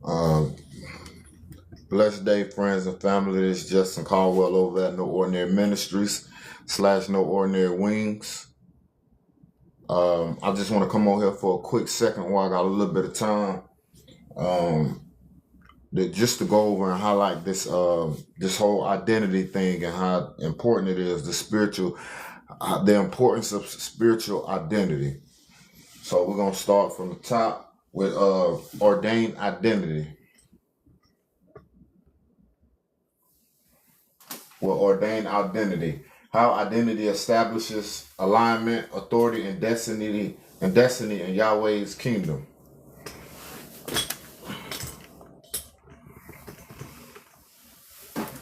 Uh, Blessed day, friends and family. This is Justin Caldwell over at No Ordinary Ministries / No Ordinary Wings. I just want to come on here for a quick second while I got a little bit of time. Um, just to go over and highlight this whole identity thing and how important it is, the importance of spiritual identity. So we're gonna start from the top with ordained identity. Will ordain identity. How identity establishes alignment, authority, and destiny in Yahweh's kingdom.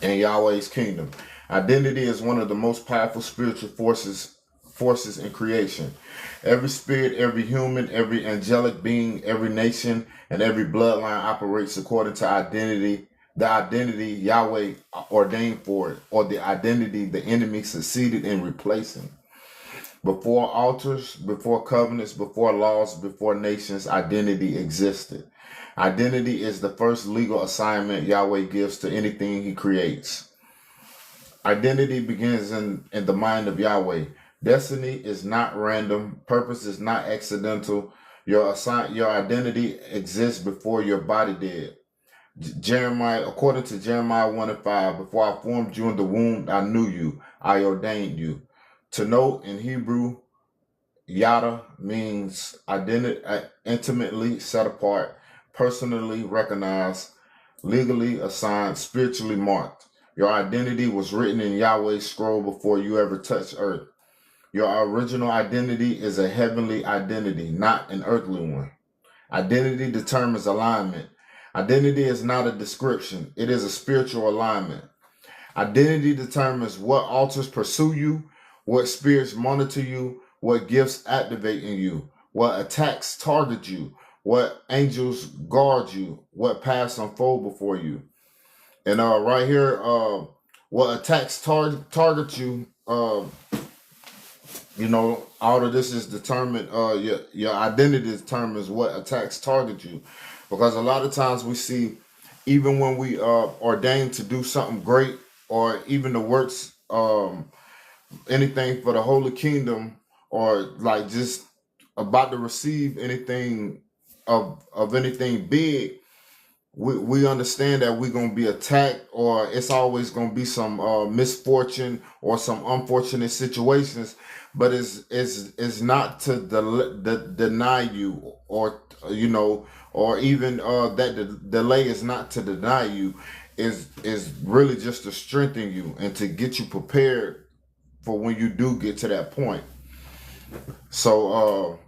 In Yahweh's kingdom. Identity is one of the most powerful spiritual forces in creation. Every spirit, every human, every angelic being, every nation, and every bloodline operates according to the identity Yahweh ordained for it, or the identity the enemy succeeded in replacing. Before altars, before covenants, before laws, before nations, identity existed. Identity is the first legal assignment Yahweh gives to anything he creates. Identity begins in the mind of Yahweh. Destiny is not random. Purpose is not accidental. Your identity exists before your body did. According to Jeremiah 1:5, before I formed you in the womb, I knew you. I ordained you. To know in Hebrew, Yada means identity, intimately set apart, personally recognized, legally assigned, spiritually marked. Your identity was written in Yahweh's scroll before you ever touched earth. Your original identity is a heavenly identity, not an earthly one. Identity determines alignment. Identity is not a description, it is a spiritual alignment. Identity determines what altars pursue you, what spirits monitor you, what gifts activate in you, what attacks target you, what angels guard you, what paths unfold before you. And right here, what attacks target you, all of this is determined, your identity determines what attacks target you. Because a lot of times we see, even when we are ordained to do something great, or even the works, anything for the holy kingdom, or like just about to receive anything of anything big, we understand that we're going to be attacked, or it's always going to be some misfortune or some unfortunate situations, but it's not to deny you, or or even that the delay is not to deny you, is really just to strengthen you and to get you prepared for when you do get to that point. So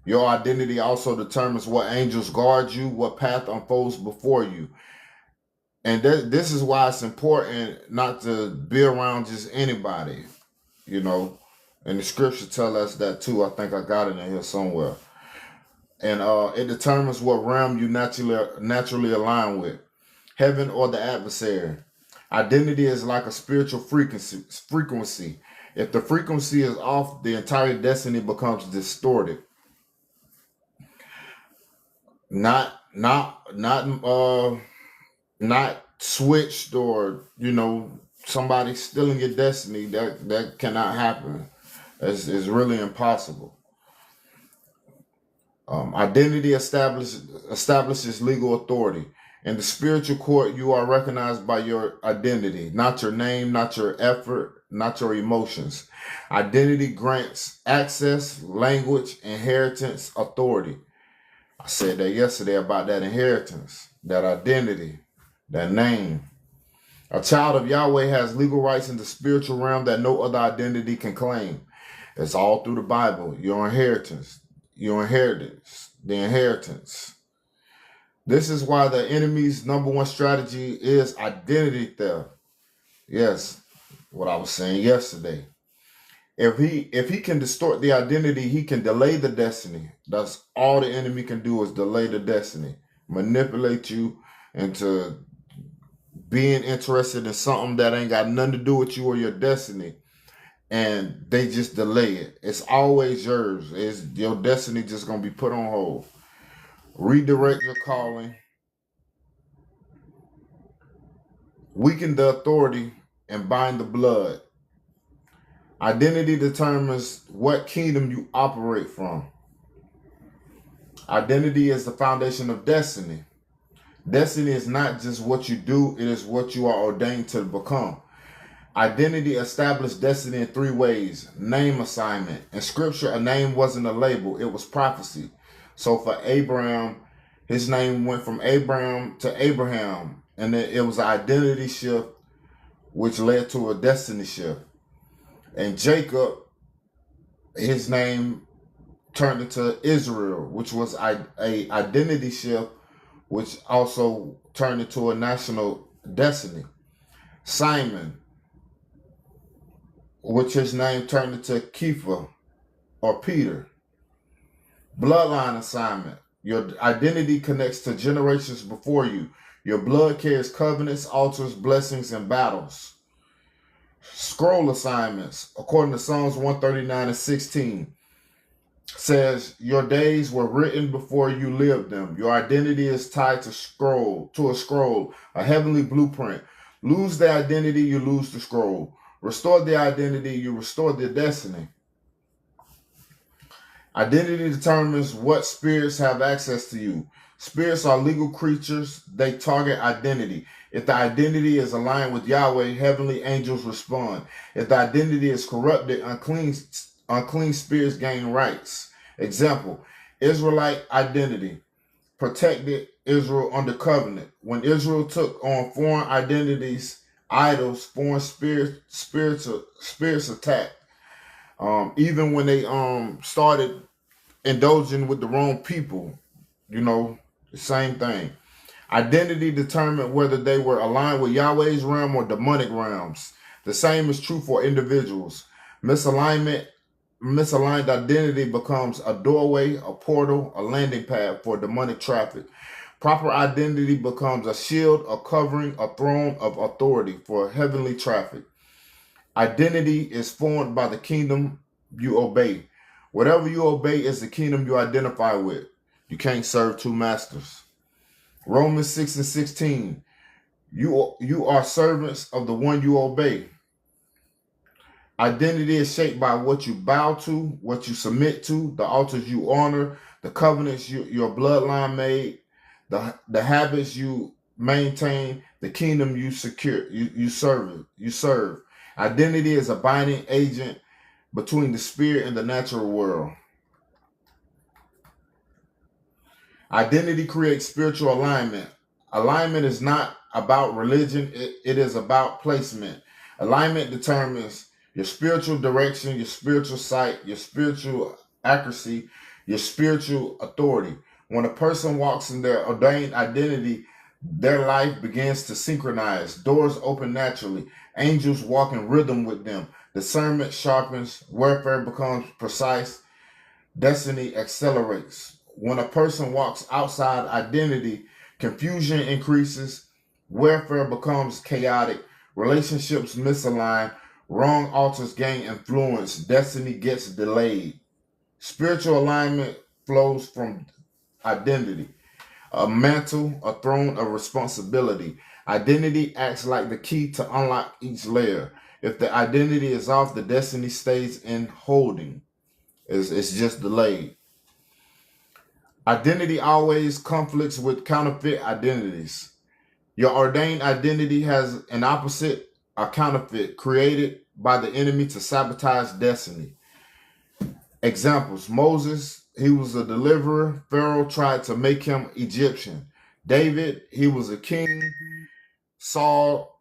your identity also determines what angels guard you, what path unfolds before you. And this is why it's important not to be around just anybody, you know. And the scripture tell us that too. I think I got it in here somewhere. And it determines what realm you naturally align with, heaven or the adversary. Identity is like a spiritual frequency. If the frequency is off, the entire destiny becomes distorted. Not switched, or somebody stealing your destiny. That cannot happen. It's really impossible. Identity establishes legal authority. In the spiritual court, you are recognized by your identity, not your name, not your effort, not your emotions. Identity grants access, language, inheritance, authority. I said that yesterday about that inheritance, that identity, that name. A child of Yahweh has legal rights in the spiritual realm that no other identity can claim. It's all through the Bible. Your inheritance, the inheritance. This is why the enemy's number one strategy is identity theft. Yes, what I was saying yesterday. If he can distort the identity, he can delay the destiny. That's all the enemy can do, is delay the destiny, manipulate you into being interested in something that ain't got nothing to do with you or your destiny, and they just delay it. It's always yours. It's your destiny just gonna be put on hold. Redirect your calling. weaken the authority, and bind the blood. Identity determines what kingdom you operate from. Identity is the foundation of destiny. Destiny is not just what you do, it is what you are ordained to become. Identity established destiny in three ways. Name assignment. In scripture, a name wasn't a label, it was prophecy. So for Abraham, his name went from Abraham to Abraham, and it was an identity shift, which led to a destiny shift. And Jacob, his name turned into Israel, which was a identity shift, which also turned into a national destiny. Simon, which his name turned into Kepha or Peter. Bloodline assignment. Your identity connects to generations before you. Your blood carries covenants, altars, blessings, and battles. Scroll assignments. According to Psalms 139:16, says, your days were written before you lived them. Your identity is tied to a scroll, a heavenly blueprint. Lose the identity, you lose the scroll. Restore the identity, you restore the destiny. Identity determines what spirits have access to you. Spirits are legal creatures. They target identity. If the identity is aligned with Yahweh, heavenly angels respond. If the identity is corrupted, unclean spirits gain rights. Example, Israelite identity protected Israel under covenant. When Israel took on foreign identities, idols, foreign spirits attacked. Even when they started indulging with the wrong people, the same thing. Identity determined whether they were aligned with Yahweh's realm or demonic realms. The same is true for individuals. Misaligned identity becomes a doorway, a portal, a landing pad for demonic traffic. Proper identity becomes a shield, a covering, a throne of authority for heavenly traffic. Identity is formed by the kingdom you obey. Whatever you obey is the kingdom you identify with. You can't serve two masters. Romans 6:16. You are servants of the one you obey. Identity is shaped by what you bow to, what you submit to, the altars you honor, the covenants your bloodline made, the habits you maintain, the kingdom you secure, you serve. Identity is a binding agent between the spirit and the natural world. Identity creates spiritual alignment. Alignment is not about religion, it is about placement. Alignment determines your spiritual direction, your spiritual sight, your spiritual accuracy, your spiritual authority. When a person walks in their ordained identity, their life begins to synchronize. Doors open naturally. Angels walk in rhythm with them. Discernment sharpens. Warfare becomes precise. Destiny accelerates. When a person walks outside identity, confusion increases. Warfare becomes chaotic. Relationships misalign. Wrong altars gain influence. Destiny gets delayed. Spiritual alignment flows from identity. A mantle, a throne of responsibility. Identity acts like the key to unlock each layer. If the identity is off, the destiny stays in holding. It's just delayed. Identity always conflicts with counterfeit identities. Your ordained identity has an opposite, a counterfeit, created by the enemy to sabotage destiny. Examples: Moses, he was a deliverer. Pharaoh tried to make him Egyptian. David, he was a king. Saul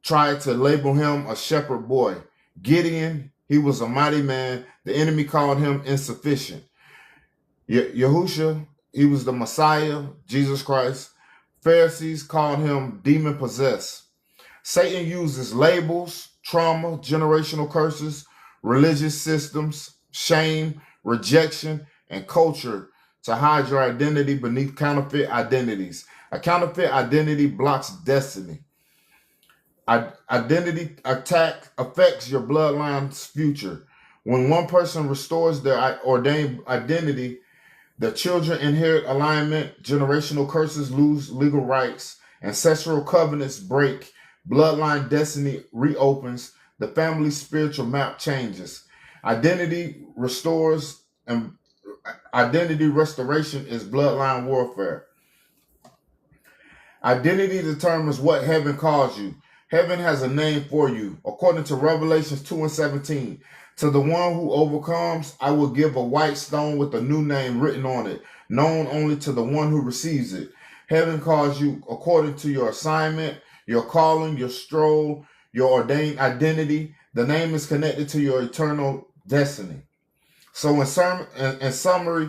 tried to label him a shepherd boy. Gideon, he was a mighty man. The enemy called him insufficient. Yahushua, he was the Messiah, Jesus Christ. Pharisees called him demon possessed. Satan uses labels, trauma, generational curses, religious systems, shame, rejection, and culture to hide your identity beneath counterfeit identities. A counterfeit identity blocks destiny. Identity attack affects your bloodline's future. When one person restores their ordained identity, the children inherit alignment, generational curses lose legal rights, ancestral covenants break, Bloodline destiny reopens. The family spiritual map changes. Identity restores, and identity restoration is bloodline warfare. Identity determines what heaven calls you. Heaven has a name for you. According to Revelations 2 and 17, to the one who overcomes, I will give a white stone with a new name written on it, known only to the one who receives it. Heaven calls you according to your assignment, your calling, your stroll, your ordained identity. The name is connected to your eternal destiny. So in summary,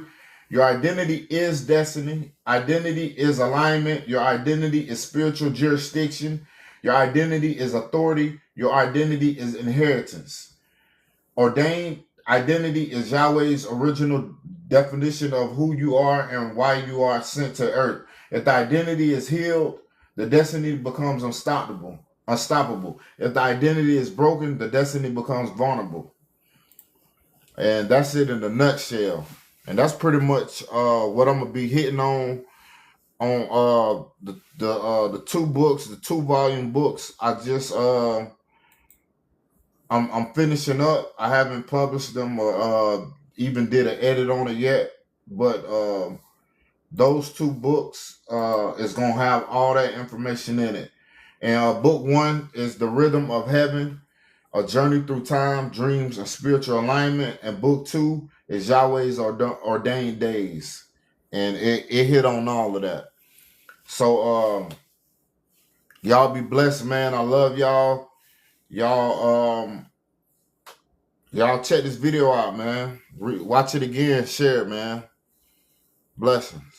your identity is destiny. Identity is alignment. Your identity is spiritual jurisdiction. Your identity is authority. Your identity is inheritance. Ordained identity is Yahweh's original definition of who you are and why you are sent to earth. If the identity is healed, the destiny becomes unstoppable. If the identity is broken, the destiny becomes vulnerable. And that's it in a nutshell. And that's pretty much what I'm gonna be hitting on the two books, the 2-volume books. I'm finishing up. I haven't published them or even did an edit on it yet, but those 2 books is gonna have all that information in it. And book 1 is The Rhythm of Heaven, A Journey Through Time, Dreams, and Spiritual Alignment. And book 2 is Yahweh's Ordained Days. And it hit on all of that. So y'all be blessed, man. I love y'all. Y'all check this video out, man. Watch it again. Share it, man. Blessings.